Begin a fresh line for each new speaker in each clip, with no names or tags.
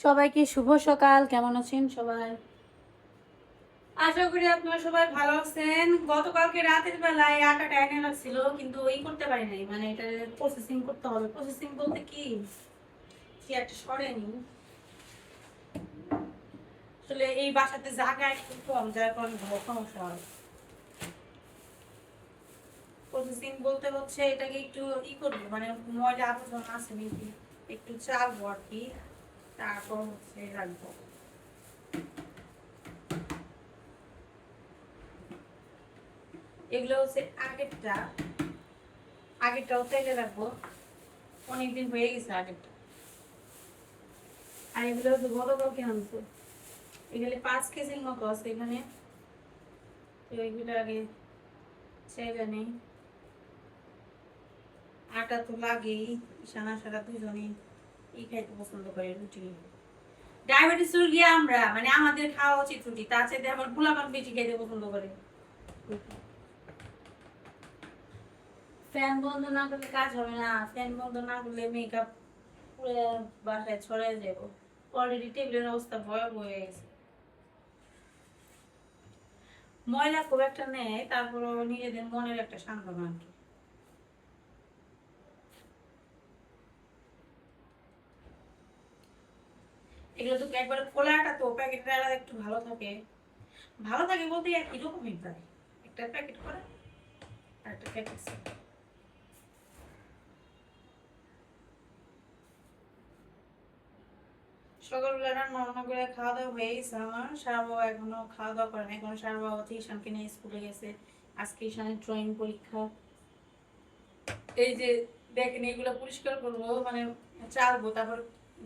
সবাইকে শুভ সকাল। কেমন আছেন সবাই? আশা করি আপনারা সবাই ভালো আছেন। গতকালকে রাতের বেলায় আটাটা এনে রাখছিল, কিন্তু ওই করতে পারি নাই, মানে এটা প্রসেসিং করতে হবে। প্রসেসিং বলতে কি, কি একটা সরেনি আসলে। এই বাসাতে জায়গা একটু কম, যার কারণে বড় সমস্যা হয়। প্রসেসিং বলতে হচ্ছে এটাকে একটু করবো, মানে ময়লা আবর্জনা আছে নাকি একটু চালবো আর কি, তারপর হচ্ছে রাখবো। এগুলো হচ্ছে আগেরটাও তেলে রাখবো, অনেকদিন হয়ে গেছে আগেরটা। আর এগুলো হচ্ছে গতকালকে আনছে, এগুলো 5 কেজির মতো আছে এখানে। তো এগুলো আগে ছেড়ে নেই। আটা তো লাগেই, সানা সারা দুজনে খাইতে পছন্দ করে রুটি। ডায়াবেটিস রোগী আমরা, মানে আমাদের খাওয়া উচিত রুটি, তার চাইতে আমার পোলাপান বেশি খাইতে পছন্দ করে। ফ্যান বন্ধ না করলে কাজ হবে না, ফ্যান বন্ধ না করলে মেকআপ পুরো বাসায় ছড়াই যাব। অলরেডি টেবিলের অবস্থা ভয়াবহ হয়ে গেছে। ময়লা খুব একটা নেই, তারপরে নিজেদের মনের একটা সান্ত্বনা আর কি। এগুলো তো একবার খোলাটা, তো প্যাকেটটা একটু ভালো থাকে। ভালো থাকে বলতে একই রকমই প্রায়, একটা প্যাকেট করে আর একটা প্যাকেট। সকালবেলা রান্না বান্না করে খাওয়া দাওয়া হয়ে গেছে আমার। সারা বাবা এখনো খাওয়া দাওয়া করেন, এখন সারা বাবা হচ্ছে ঈশানকে নিয়ে স্কুলে গেছে। আজকে ঈশানের ড্রয়িং পরীক্ষা। এই যে দেখেন, এগুলো পরিষ্কার করবো, মানে চালবো, তারপর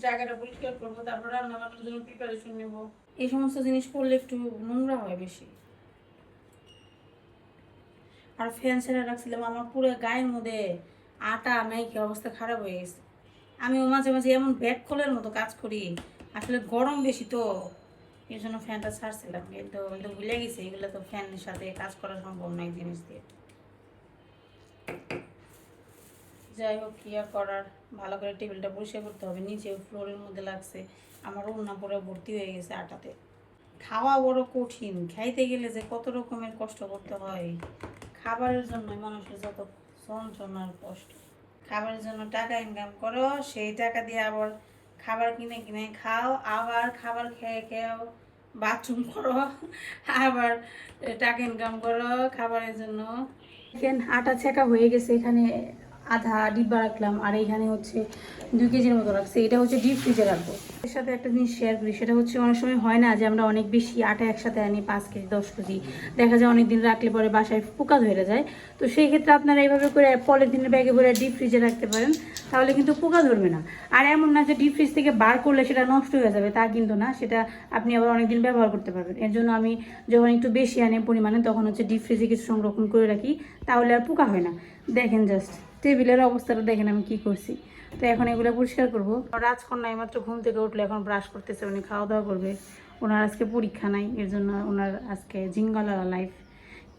জায়গাটা পরিষ্কার করবো, তারপর রান্না বান্নার জন্য প্রিপারেশন নেবো। এই সমস্ত জিনিস করলে একটু নোংরা হয় বেশি। আর ফ্যান ছেড়ে রাখছিলাম, আমার পুরো গায়ের মধ্যে আটা মেখে অবস্থা খারাপ হয়ে গেছে। আমিও মাঝে মাঝে এমন ব্যাগ খোলের মতো কাজ করি, আসলে গরম বেশি তো, এই জন্য ফ্যানটা ছাড়ছিলাম। কিন্তু ভুলে গেছি, এগুলো তো ফ্যানের সাথে কাজ করা সম্ভব নয় জিনিস দিয়ে। যাই হোক, কি আর করার, ভালো করে টেবিলটা পরিষ্কার করতে হবে। নিচে ফ্লোরের মধ্যে লাগছে, আমার ওড়না পুরো ভর্তি হয়ে গেছে আটাতে। খাওয়া বড় কঠিন, খাইতে গেলে যে কত রকমের কষ্ট করতে হয়। খাবারের জন্য মানুষের যত যন্ত্রণার কষ্ট। খাবারের জন্য টাকা ইনকাম করো, সেই টাকা দিয়ে আবার খাবার কিনে কিনে খাও, আবার খাবার খেয়ে খেয়েও বাথরুম করো, আবার টাকা ইনকাম করো খাবারের জন্য। দেখেন, আটা ছেঁকা হয়ে গেছে। এখানে আধা ডিব্বা রাখলাম, আর এখানে হচ্ছে 2 কেজির মতো রাখছি। এটা হচ্ছে ডিপ ফ্রিজে রাখবো। এর সাথে একটা জিনিস শেয়ার করি, সেটা হচ্ছে অনেক সময় হয় না যে আমরা অনেক বেশি আটা একসাথে আনি, 5 কেজি 10 কেজি, দেখা যায় অনেক দিন রাখলে পরে বাসায় পোকা ধরে যায়। তো সেই ক্ষেত্রে আপনারা এইভাবে করে পলিথিনের ব্যাগে ভরে ডিপ ফ্রিজে রাখতে পারেন, তাহলে কিন্তু পোকা ধরবে না। আর এমন না যে ডিপ ফ্রিজ থেকে বার করলে সেটা নষ্ট হয়ে যাবে, তা কিন্তু না, সেটা আপনি আবার অনেকদিন ব্যবহার করতে পারবেন। এর জন্য আমি যখন একটু বেশি আনি পরিমাণে, তখন হচ্ছে ডিপ ফ্রিজে কিছু সংরক্ষণ করে রাখি, তাহলে আর পোকা হয় না। দেখেন জাস্ট টেবিলের অবস্থাটা দেখেন আমি কি করছি। তো এখন এগুলো পরিষ্কার করবো। রাজকন্যা এইমাত্র ঘুম থেকে উঠলে এখন ব্রাশ করতেছে, উনি খাওয়া দাওয়া করবে। ওনার আজকে পরীক্ষা নাই, এর জন্য ওনার আজকে জিঙ্গালালা লাইফ।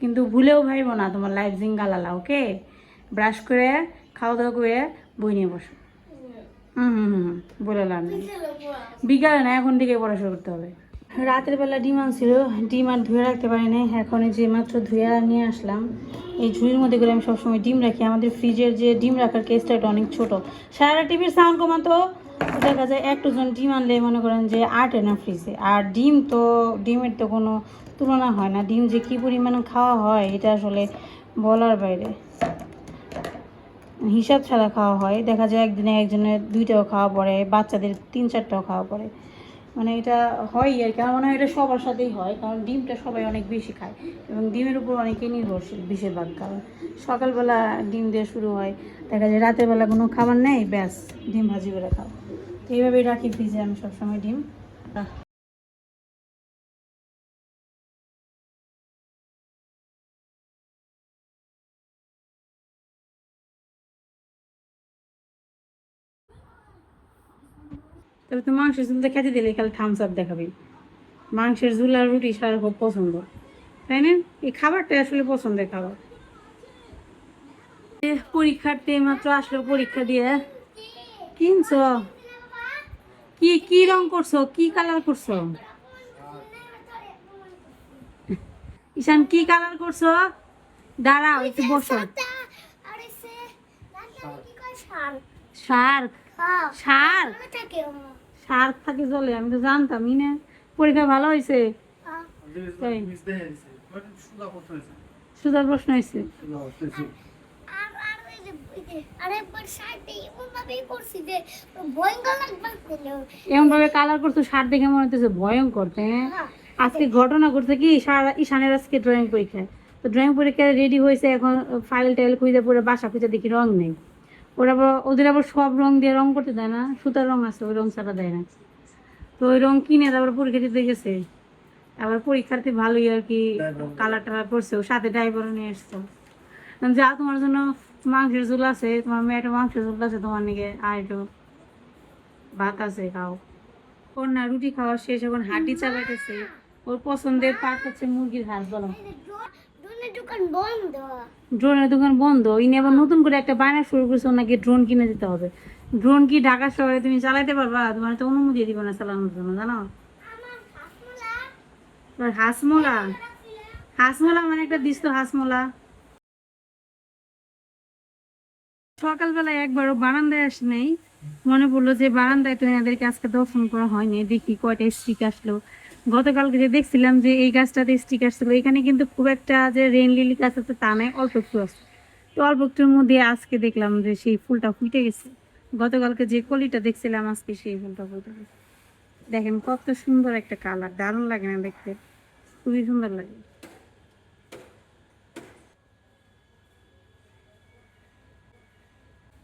কিন্তু ভুলেও ভাইব না তোমার লাইফ জিঙ্গালালা, ওকে? ব্রাশ করে খাওয়া দাওয়া করে বই নিয়ে বসো। হুম হুম হুম বলে লাভ নেই, বিকালে না, এখন থেকে পড়াশোনা করতে হবে। রাতের বেলা ডিম আনছিল, ডিম আর ধুয়ে রাখতে পারি নাই, এখন যে মাত্র ধুয়ে নিয়ে আসলাম। এই ঝুড়ির মধ্যে করে আমি সবসময় ডিম রাখি। আমাদের ফ্রিজের যে ডিম রাখার কেসটা এটা অনেক ছোটো। সারা টিভির সাউন্ড কমাতো, দেখা যায় একটুজন ডিম আনলে মনে করেন যে 8 না ফ্রিজে। আর ডিম তো, ডিমের তো কোনো তুলনা হয় না। ডিম যে কী পরিমাণে খাওয়া হয় এটা আসলে বলার বাইরে, হিসাব ছাড়া খাওয়া হয়। দেখা যায় একদিনে একজনের 2টাও খাওয়া পড়ে, বাচ্চাদের 3-4টাও খাওয়া পড়ে। মানে এটা হয় আর কি, আমার মনে হয় এটা সবার সাথেই হয়, কারণ ডিমটা সবাই অনেক বেশি খায় এবং ডিমের উপর অনেকেই নির্ভরশীল বেশিরভাগ। কারণ সকালবেলা ডিম দিয়ে শুরু হয়, দেখা যায় রাতের বেলা কোনো খাবার নেই, ব্যাস ডিম ভাজি করে খাও। তো এইভাবেই রাখি ফ্রিজে আমি সবসময় ডিম। তবে তো মাংসের ঝুলটা খেতে দিলে খালি থামস আপ দেখাবি। মাংসের ঝুল আর রুটি সারা খুব পছন্দ, তাই না? এই খাবারটা আসলে পছন্দের খাবার। পরীক্ষার্থী মাত্র আসলো পরীক্ষা দিয়ে। কিনছো? কি কি রং করছো, কি কালার করছো? ঈশান কি কালার করছো? দাঁড়াও একটু বসো। শার্ক, শার্ক, শার্ক থাকে জলে, আমি তো জানতামই না। পরীক্ষা ভালো হয়েছে? সুজার প্রশ্ন হয়েছে? এমন ভাবে কালার করছো শার্ট দেখে মনে হচ্ছে ভয়ঙ্কর, তাই না? আজকে ঘটনা করছে কি, ঈশানের আজকে ড্রয়িং পরীক্ষা, তো ড্রয়িং পরীক্ষা রেডি হয়েছে, এখন ফাইল টাইল খুঁজে পড়ে বাসা খুঁজে দেখি রং নেই। ওরা আবার ওদের আবার সব রং দিয়ে রং করতে দেয় না, সুতার রং আছে, ওই রং ছাড়া দেয় না। তো ওই রং কিনে তারপর পরীক্ষা দিতে গেছে। আবার পরীক্ষার্থী ভালোই আর কি কালার টালার করছে, ওর সাথে ড্রাইভারও নিয়ে এসছো। যা তোমার জন্য মাংসের ঝোল আছে, তোমার মেয়েটা মাংসের ঝোল আছে তোমার নিকে, আর একটু ভাত আছে, খাও। ওর না রুটি খাওয়া শেষ, এখন হাঁটি চালাইতেছে। ওর পছন্দের পাট হচ্ছে মুরগির হাঁস। বলো, ড্রোনের দোকান বন্ধ? ইনি আবার নতুন করে একটা বায়না শুরু করছে, ওনাকে ড্রোন কিনে দিতে হবে। ড্রোন কি ঢাকা শহরে তুমি চালাইতে পারবা? তোমার তো অনুমতি দিব না চালানোর জন্য, জানো? হাঁসমোলা, হাঁসমোলা মানে একটা দিস তো হাঁসমোলা। সকালবেলায় একবারও বারান্দায় আসি নাই, মনে পড়লো যে বারান্দায় তো এনাদেরকে আজকে দর্শন করা হয়নি, দেখি কয়টা স্টিক আসলো। গতকালকে যে দেখছিলাম যে এই গাছটাতে স্টিক আসছিল, এখানে কিন্তু খুব একটা যে রেন লিলি গাছ আছে তা নয়, অল্প একটু আছে। তো অল্প একটুর মধ্যে আজকে দেখলাম যে সেই ফুলটা ফুটে গেছে। গতকালকে যে কলিটা দেখছিলাম আজকে সেই ফুলটা ফুটে গেছে। দেখেন কত সুন্দর একটা কালার, দারুণ লাগে না দেখতে? খুবই সুন্দর লাগে।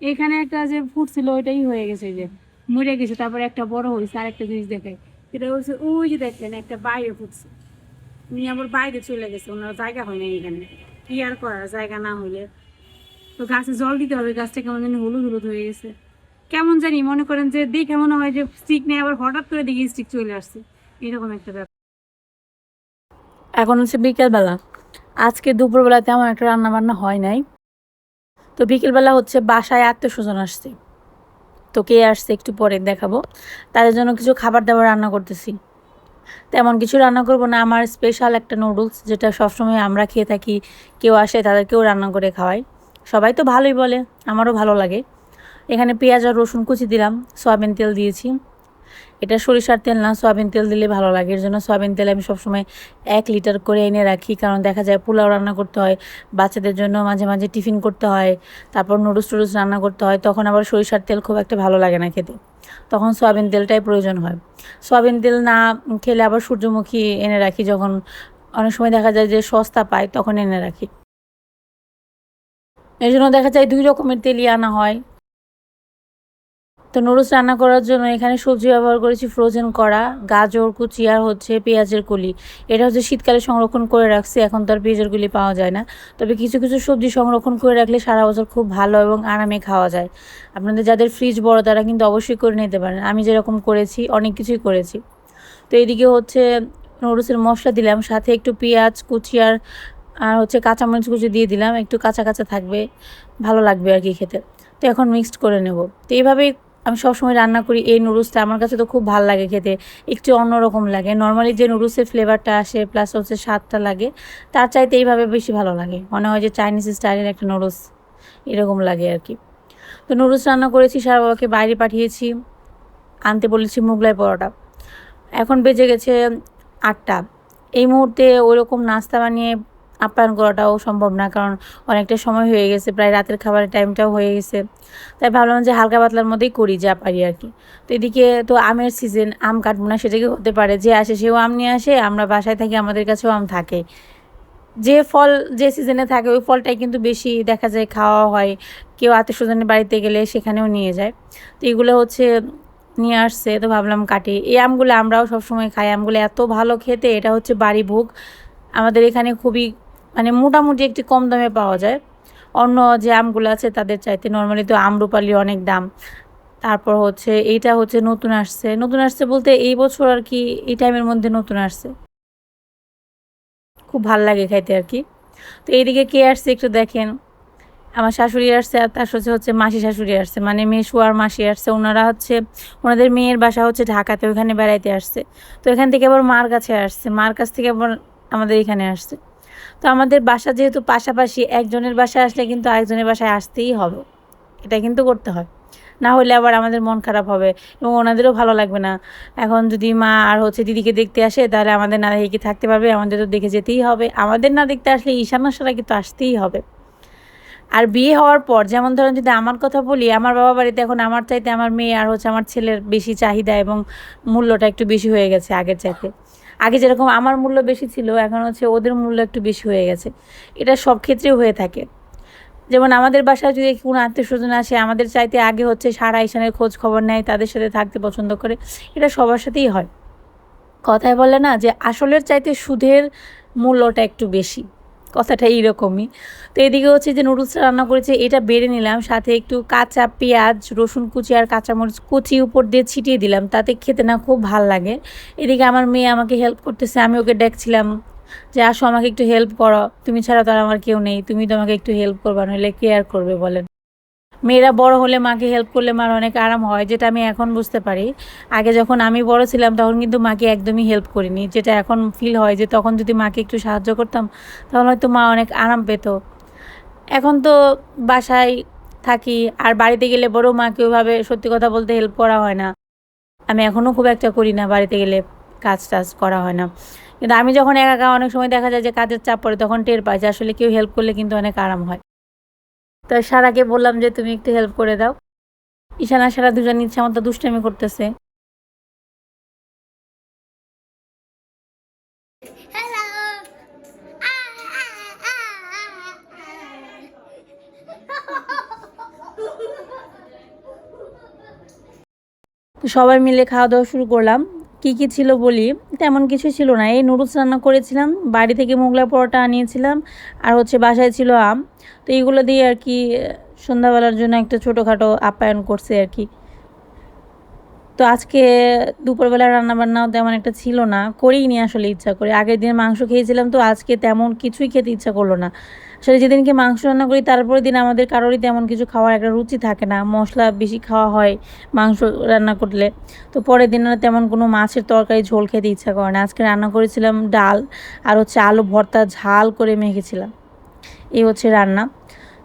এখানে একটা যে ফুটছিল ওইটাই হয়ে গেছে, যে মরে গেছে, তারপরে একটা বড় হয়েছে। আর একটা জিনিস দেখায়, সেটা হচ্ছে ওই যে দেখলেন একটা বাইরে ফুটছে, উনি আবার বাইরে চলে গেছে, ওনার জায়গা হয় না এখানে, কি আর করার, জায়গা না হইলে তো গাছে জল দিতে হবে। গাছটা কেমন জানি হলুদ হলুদ হয়ে গেছে, কেমন জানি মনে করেন যে দেখে মনে হয় যে স্টিক নেই, আবার হঠাৎ করে দেখি স্টিক চলে আসছে, এরকম একটা ব্যাপার। এখন হচ্ছে বিকেলবেলা, আজকে দুপুরবেলা তেমন একটা রান্না বান্না হয় নাই। তো বিকেলবেলা হচ্ছে বাসায় আত্মীয় স্বজন আসছে, তো কে আসছে একটু পরে দেখাবো। তাদের জন্য কিছু খাবার দাবার রান্না করতেছি। তেমন কিছু রান্না করব না, আমার স্পেশাল একটা নুডলস যেটা সবসময় আমরা খেয়ে থাকি, কেউ আসে তাদেরকেও রান্না করে খাওয়াই। সবাই তো ভালোই বলে, আমারও ভালো লাগে। এখানে পেঁয়াজ আর রসুন কুচি দিলাম, সয়াবিন তেল দিয়েছি। এটা সরিষার তেল না, সয়াবিন তেল দিলে ভালো লাগে, এর জন্য সয়াবিন তেল আমি সবসময় 1 লিটার করে এনে রাখি। কারণ দেখা যায় পোলাও রান্না করতে হয়, বাচ্চাদের জন্য মাঝে মাঝে টিফিন করতে হয়, তারপর নুডলস টুডলস রান্না করতে হয়, তখন আবার সরিষার তেল খুব একটা ভালো লাগে না খেতে, তখন সয়াবিন তেলটাই প্রয়োজন হয়। সয়াবিন তেল না খেলে আবার সূর্যমুখী এনে রাখি, যখন অনেক সময় দেখা যায় যে সস্তা পাই তখন এনে রাখি। এই জন্য দেখা যায় 2 রকমের তেলই আনা হয়। তো নুডলস রান্না করার জন্য এখানে সবজি ব্যবহার করেছি ফ্রোজেন করা, গাজর কুচি আর হচ্ছে পেঁয়াজের কলি। এটা হচ্ছে শীতকালে সংরক্ষণ করে রাখছি, এখন তো আর পেঁয়াজের কলি পাওয়া যায় না। তবে কিছু কিছু সবজি সংরক্ষণ করে রাখলে সারা বছর খুব ভালো এবং আরামে খাওয়া যায়। আপনাদের যাদের ফ্রিজ বড় তারা কিন্তু অবশ্যই করে নিতে পারেন, আমি যেরকম করেছি অনেক কিছুই করেছি। তো এইদিকে হচ্ছে নুডলসের মশলা দিলাম, সাথে একটু পেঁয়াজ কুচি আর আর হচ্ছে কাঁচামরিচ কুচি দিয়ে দিলাম, একটু কাঁচা কাঁচা থাকবে, ভালো লাগবে আর কি খেতে। তো এখন মিক্সড করে নেব। তো এইভাবেই আমি সবসময় রান্না করি। এই নুডলসটা আমার কাছে তো খুব ভালো লাগে খেতে, একটু অন্যরকম লাগে। নর্মালি যে নুডলসের ফ্লেভারটা আসে প্লাস হচ্ছে স্বাদটা লাগে, তার চাইতে এইভাবে বেশি ভালো লাগে, মনে হয় যে চাইনিজ স্টাইলের একটা নুডলস এরকম লাগে আর কি। তো নুডলস রান্না করেছি, সারা বাবাকে বাইরে পাঠিয়েছি, আনতে বলেছি মোগলাই পরোটা। এখন বেজে গেছে 8টা। এই মুহূর্তে ওইরকম নাস্তা বানিয়ে আপ্যায়ন করাটাও সম্ভব না, কারণ অনেকটা সময় হয়ে গেছে, প্রায় রাতের খাবারের টাইমটাও হয়ে গেছে। তাই ভাবলাম যে হালকা পাতলার মধ্যেই করি যা পারি আর কি। তো এদিকে তো আমের সিজন, আম কাটবো না সেটা কি হতে পারে? যে আসে সেও আম নিয়ে আসে, আমরা বাসায় থাকি আমাদের কাছেও আম থাকে। যে ফল যে সিজনে থাকে ওই ফলটাই কিন্তু বেশি দেখা যায় খাওয়া হয়, কেউ আত্মীয় স্বজনের বাড়িতে গেলে সেখানেও নিয়ে যায়। তো এগুলো হচ্ছে নিয়ে আসছে, তো ভাবলাম কাটি। এই আমগুলো আমরাও সবসময় খাই, আমগুলো এত ভালো খেতে, এটা হচ্ছে বাড়ি ভোগ। আমাদের এখানে খুবই মানে মোটামুটি একটি কম দামে পাওয়া যায়, অন্য যে আমগুলো আছে তাদের চাইতে। নর্মালি তো আম্রপালি অনেক দাম। তারপর হচ্ছে এইটা হচ্ছে নতুন আসছে, নতুন আসছে বলতে এই বছর আর কি, এই টাইমের মধ্যে নতুন আসছে, খুব ভাল লাগে খাইতে আর কি। তো এইদিকে কে আসছে একটু দেখেন,
আমার শাশুড়ি আসছে আর তার সাথে হচ্ছে মাসি শাশুড়ি আসছে, মানে মেসু আর মাসি আসছে। ওনারা হচ্ছে ওনাদের মেয়ের বাসা হচ্ছে ঢাকাতে, ওইখানে বেড়াইতে আসছে। তো এখান থেকে আবার মার কাছে আসছে, মার কাছ থেকে আবার আমাদের এখানে আসছে। তো আমাদের বাসা যেহেতু পাশাপাশি, একজনের বাসায় আসলে কিন্তু আরেকজনের বাসায় আসতেই হবে, এটা কিন্তু করতে হয়, না হলে আবার আমাদের মন খারাপ হবে এবং ওনাদেরও ভালো লাগবে না। এখন যদি মা আর হচ্ছে দিদিকে দেখতে আসে তাহলে আমাদের না দেখে কি থাকতে পারবে? আমাদের তো দেখে যেতেই হবে। আমাদের না দেখতে আসলে ঈশানা সারা কিন্তু আসতেই হবে। আর বিয়ে হওয়ার পর যেমন ধরেন, যদি আমার কথা বলি, আমার বাবা বাড়িতে এখন আমার চাইতে আমার মেয়ে আর হচ্ছে আমার ছেলের বেশি চাহিদা এবং মূল্যটা একটু বেশি হয়ে গেছে আগের চাইতে। আগে যেরকম আমার মূল্য বেশি ছিল, এখন হচ্ছে ওদের মূল্য একটু বেশি হয়ে গেছে। এটা সব ক্ষেত্রেও হয়ে থাকে। যেমন আমাদের বাসায় যদি কোনো আত্মীয় স্বজন আসে, আমাদের চাইতে আগে হচ্ছে সারা ঈশানের খোঁজ খবর নেয়, তাদের সাথে থাকতে পছন্দ করে। এটা সবার সাথেই হয়। কথায় বলে না যে আসলের চাইতে সুদের মূল্যটা একটু বেশি, কথাটা এইরকমই। তো এদিকে হচ্ছে যে নুডলসটা রান্না করেছে, এটা বেড়ে নিলাম, সাথে একটু কাঁচা পেঁয়াজ, রসুন কুচি আর কাঁচামরিচ কুচি উপর দিয়ে ছিটিয়ে দিলাম, তাতে খেতে না খুব ভাল লাগে। এদিকে আমার মেয়ে আমাকে হেল্প করতেছে, আমি ওকে ডাকছিলাম যে আসো আমাকে একটু হেল্প করো, তুমি ছাড়া তো আর আমার কেউ নেই, তুমি তো আমাকে একটু হেল্প করবা, নইলে কে আর করবে বলেন। মেয়েরা বড় হলে মাকে হেল্প করলে মার অনেক আরাম হয়, যেটা আমি এখন বুঝতে পারি। আগে যখন আমি বড় ছিলাম তখন কিন্তু মাকে একদমই হেল্প করিনি, যেটা এখন ফিল হয় যে তখন যদি মাকে একটু সাহায্য করতাম তাহলে হয়তো মা অনেক আরাম পেত। এখন তো বাসায় থাকি, আর বাড়িতে গেলে বড় মাকে ওইভাবে সত্যি কথা বলতে হেল্প করা হয় না। আমি এখনও খুব একটা করি না, বাড়িতে গেলে কাজ টাজ করা হয় না। কিন্তু আমি যখন একা একা অনেক সময় দেখা যায় যে কাজের চাপ পড়ে, তখন টের পাই যে আসলে কেউ হেল্প করলে কিন্তু অনেক আরাম হয়। তো সারাকে বললাম যে তুমি একটু হেল্প করে দাও। ঈশান আর সারা দুজন ইচ্ছা মতো দুষ্টামি করতেছে। তো সবাই মিলে খাওয়া দাওয়া শুরু করলাম। কি কি ছিল বলি, তেমন কিছু ছিল না। এই নুডলস রান্না করেছিলাম, বাড়ি থেকে মোগলাই পরোটা আনিয়েছিলাম, আর হচ্ছে বাসায় ছিল আম। তো এইগুলো দিয়ে আর কি সন্ধ্যাবেলার জন্য একটা ছোটোখাটো আপ্যায়ন করছে আর কি। তো আজকে দুপুরবেলা রান্নাবান্নাও তেমন একটা ছিল না, করিনি আসলে ইচ্ছা করে। আগের দিন মাংস খেয়েছিলাম, তো আজকে তেমন কিছুই খেতে ইচ্ছা করলো না। আসলে যেদিনকে মাংস রান্না করি তারপরের দিন আমাদের কারোরই তেমন কিছু খাওয়ার একটা রুচি থাকে না, মশলা বেশি খাওয়া হয় মাংস রান্না করলে। তো পরের দিন আর তেমন কোনো মাছের তরকারি ঝোল খেতে ইচ্ছা করে না। আজকে রান্না করেছিলাম ডাল আর হচ্ছে আলু ভর্তা ঝাল করে মেখেছিলাম, এই হচ্ছে রান্না।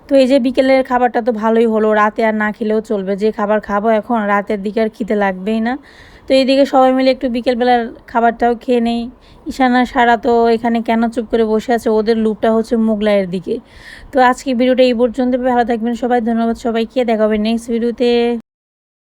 তো এই যে বিকেলের খাবারটা তো ভালোই হলো, রাতে আর না খেলেও চলবে, যে খাবার খাবো এখন রাতের দিকে আর খেতে লাগবেই না। তো এইদিকে সবাই মিলে একটু বিকেলবেলার খাবারটাও খেয়ে নেই। ঈশানা সারা তো এখানে কেন চুপ করে বসে আছে, ওদের লুপটা হচ্ছে মোগলাইয়ের দিকে। তো আজকে ভিডিওটা এই পর্যন্ত, ভালো থাকবেন সবাই, ধন্যবাদ সবাইকে, দেখা হবে নেক্সট ভিডিওতে।